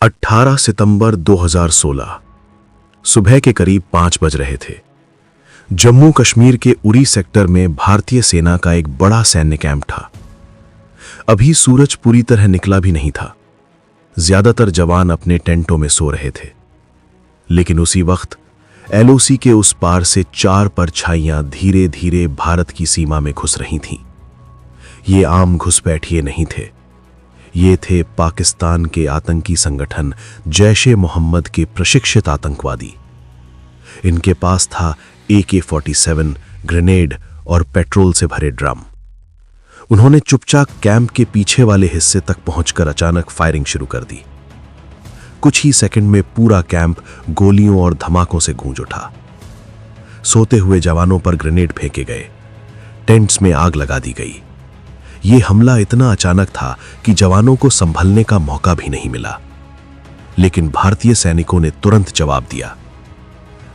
18 सितंबर 2016 सुबह के करीब 5 बज रहे थे। जम्मू कश्मीर के उरी सेक्टर में भारतीय सेना का एक बड़ा सैन्य कैंप था। अभी सूरज पूरी तरह निकला भी नहीं था। ज्यादातर जवान अपने टेंटों में सो रहे थे, लेकिन उसी वक्त एलओसी के उस पार से 4 परछाइयां धीरे धीरे भारत की सीमा में घुस रही थीं। ये आम घुसपैठिए नहीं थे, ये थे पाकिस्तान के आतंकी संगठन जैश-ए-मोहम्मद के प्रशिक्षित आतंकवादी। इनके पास था AK-47, ग्रेनेड और पेट्रोल से भरे ड्रम। उन्होंने चुपचाप कैंप के पीछे वाले हिस्से तक पहुंचकर अचानक फायरिंग शुरू कर दी। कुछ ही सेकंड में पूरा कैंप गोलियों और धमाकों से गूंज उठा। सोते हुए जवानों पर ग्रेनेड फेंके गए, टेंट्स में आग लगा दी गई। यह हमला इतना अचानक था कि जवानों को संभलने का मौका भी नहीं मिला, लेकिन भारतीय सैनिकों ने तुरंत जवाब दिया।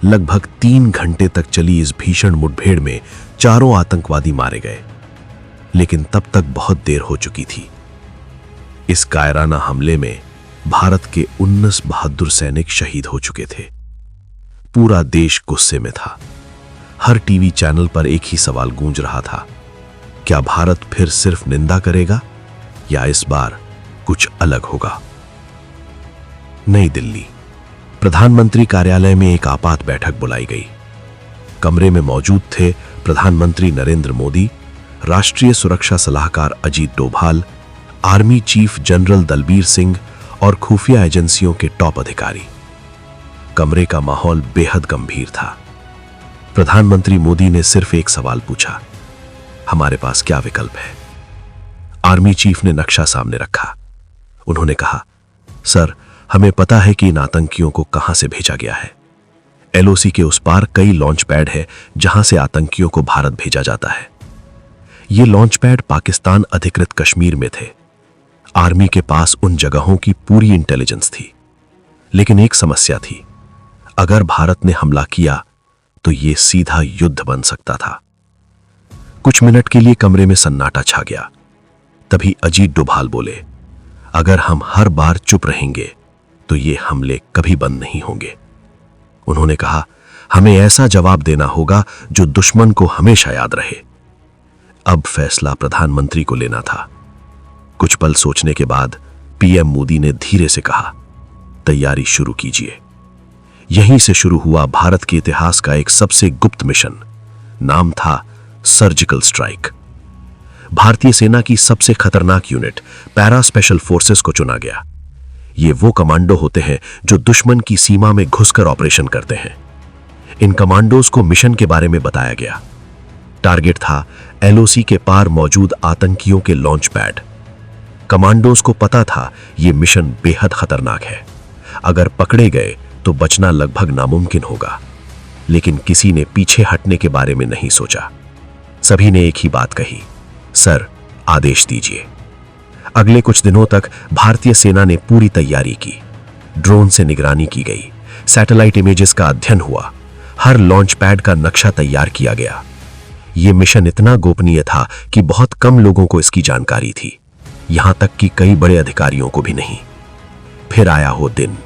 लगभग 3 घंटे तक चली इस भीषण मुठभेड़ में 4 आतंकवादी मारे गए, लेकिन तब तक बहुत देर हो चुकी थी। इस कायराना हमले में भारत के 19 बहादुर सैनिक शहीद हो चुके थे। पूरा देश गुस्से में था। हर टीवी चैनल पर एक ही सवाल गूंज रहा था, क्या भारत फिर सिर्फ निंदा करेगा या इस बार कुछ अलग होगा? नई दिल्ली, प्रधानमंत्री कार्यालय में एक आपात बैठक बुलाई गई। कमरे में मौजूद थे प्रधानमंत्री नरेंद्र मोदी, राष्ट्रीय सुरक्षा सलाहकार Ajit Doval, army chief general Dalbir Singh और खुफिया एजेंसियों के टॉप अधिकारी। कमरे का माहौल बेहद गंभीर था। प्रधानमंत्री मोदी ने सिर्फ एक सवाल पूछा, हमारे पास क्या विकल्प है? आर्मी चीफ ने नक्शा सामने रखा। उन्होंने कहा, सर, हमें पता है कि इन आतंकियों को कहां से भेजा गया है। एलओसी के उस पार कई लॉन्च पैड है जहां से आतंकियों को भारत भेजा जाता है। ये लॉन्च पैड पाकिस्तान अधिकृत कश्मीर में थे। आर्मी के पास उन जगहों की पूरी इंटेलिजेंस थी, लेकिन एक समस्या थी। अगर भारत ने हमला किया तो यह सीधा युद्ध बन सकता था। कुछ मिनट के लिए कमरे में सन्नाटा छा गया। तभी अजीत डोभाल बोले, अगर हम हर बार चुप रहेंगे तो ये हमले कभी बंद नहीं होंगे। उन्होंने कहा, हमें ऐसा जवाब देना होगा जो दुश्मन को हमेशा याद रहे। अब फैसला प्रधानमंत्री को लेना था। कुछ पल सोचने के बाद पीएम मोदी ने धीरे से कहा, तैयारी शुरू कीजिए। यहीं से शुरू हुआ भारत के इतिहास का एक सबसे गुप्त मिशन। नाम था सर्जिकल स्ट्राइक। भारतीय सेना की सबसे खतरनाक यूनिट पैरा स्पेशल फोर्सेस को चुना गया। ये वो कमांडो होते हैं जो दुश्मन की सीमा में घुसकर ऑपरेशन करते हैं। इन कमांडोज को मिशन के बारे में बताया गया। टारगेट था एलओसी के पार मौजूद आतंकियों के लॉन्च पैड। कमांडोज को पता था यह मिशन बेहद खतरनाक है। अगर पकड़े गए तो बचना लगभग नामुमकिन होगा, लेकिन किसी ने पीछे हटने के बारे में नहीं सोचा। सभी ने एक ही बात कही, सर, आदेश दीजिए। अगले कुछ दिनों तक भारतीय सेना ने पूरी तैयारी की। ड्रोन से निगरानी की गई, सैटेलाइट इमेजेस का अध्ययन हुआ, हर लॉन्च पैड का नक्शा तैयार किया गया। यह मिशन इतना गोपनीय था कि बहुत कम लोगों को इसकी जानकारी थी, यहां तक कि कई बड़े अधिकारियों को भी नहीं। फिर आया वो दिन,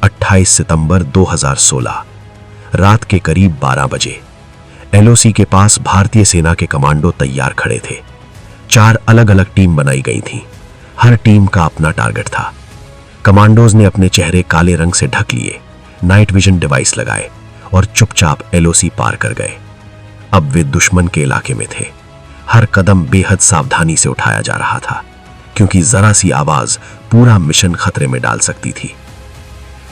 28 सितंबर 2016, रात के करीब 12 बजे। एलओसी के पास भारतीय सेना के कमांडो तैयार खड़े थे। 4 अलग अलग टीम बनाई गई थीं। हर टीम का अपना टारगेट था। कमांडोज ने अपने चेहरे काले रंग से ढक लिए, नाइट विजन डिवाइस लगाए और चुपचाप एलओसी पार कर गए। अब वे दुश्मन के इलाके में थे। हर कदम बेहद सावधानी से उठाया जा रहा था, क्योंकि जरा सी आवाज पूरा मिशन खतरे में डाल सकती थी।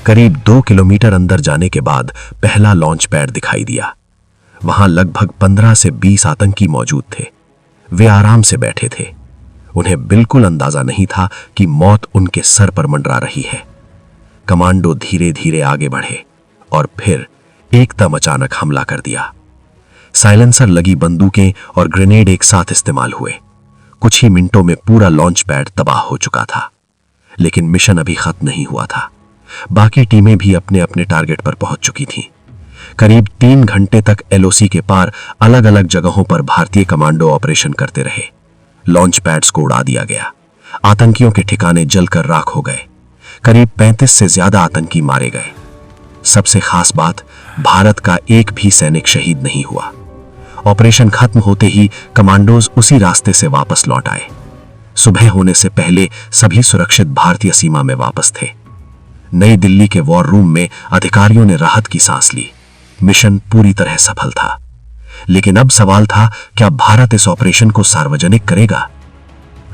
करीब 2 किलोमीटर अंदर जाने के बाद पहला लॉन्च पैड दिखाई दिया। वहां लगभग 15 से 20 आतंकी मौजूद थे। वे आराम से बैठे थे। उन्हें बिल्कुल अंदाजा नहीं था कि मौत उनके सर पर मंडरा रही है। कमांडो धीरे धीरे आगे बढ़े और फिर एकदम अचानक हमला कर दिया। साइलेंसर लगी बंदूकें और ग्रेनेड एक साथ इस्तेमाल हुए। कुछ ही मिनटों में पूरा लॉन्च पैड तबाह हो चुका था, लेकिन मिशन अभी खत्म नहीं हुआ था। बाकी टीमें भी अपने अपने टारगेट पर पहुंच चुकी थीं। करीब 3 घंटे तक एलओसी के पार अलग अलग जगहों पर भारतीय कमांडो ऑपरेशन करते रहे। लॉन्च पैड्स को उड़ा दिया गया। आतंकियों के ठिकाने जलकर राख हो गए। करीब 35 से ज्यादा आतंकी मारे गए। सबसे खास बात, भारत का एक भी सैनिक शहीद नहीं हुआ। ऑपरेशन खत्म होते ही कमांडोज उसी रास्ते से वापस लौट आए। सुबह होने से पहले सभी सुरक्षित भारतीय सीमा में वापस थे। नई दिल्ली के वॉर रूम में अधिकारियों ने राहत की सांस ली। मिशन पूरी तरह सफल था। लेकिन अब सवाल था, क्या भारत इस ऑपरेशन को सार्वजनिक करेगा?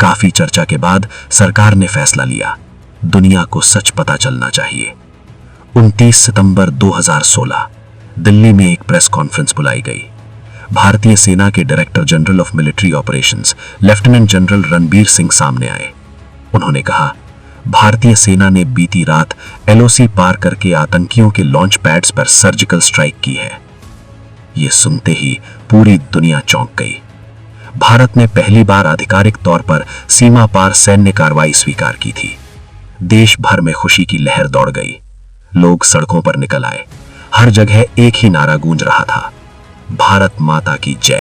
काफी चर्चा के बाद सरकार ने फैसला लिया, दुनिया को सच पता चलना चाहिए। 29 सितंबर 2016 दिल्ली में एक प्रेस कॉन्फ्रेंस बुलाई गई। भारतीय सेना के director general of military operations lieutenant general Ranbir Singh सामने आए। उन्होंने कहा, भारतीय सेना ने बीती रात एलओसी पार करके आतंकियों के लॉन्च पैड्स पर सर्जिकल स्ट्राइक की है। यह सुनते ही पूरी दुनिया चौंक गई। भारत ने पहली बार आधिकारिक तौर पर सीमा पार सैन्य कार्रवाई स्वीकार की थी। देश भर में खुशी की लहर दौड़ गई। लोग सड़कों पर निकल आए। हर जगह एक ही नारा गूंज रहा था, भारत माता की जय।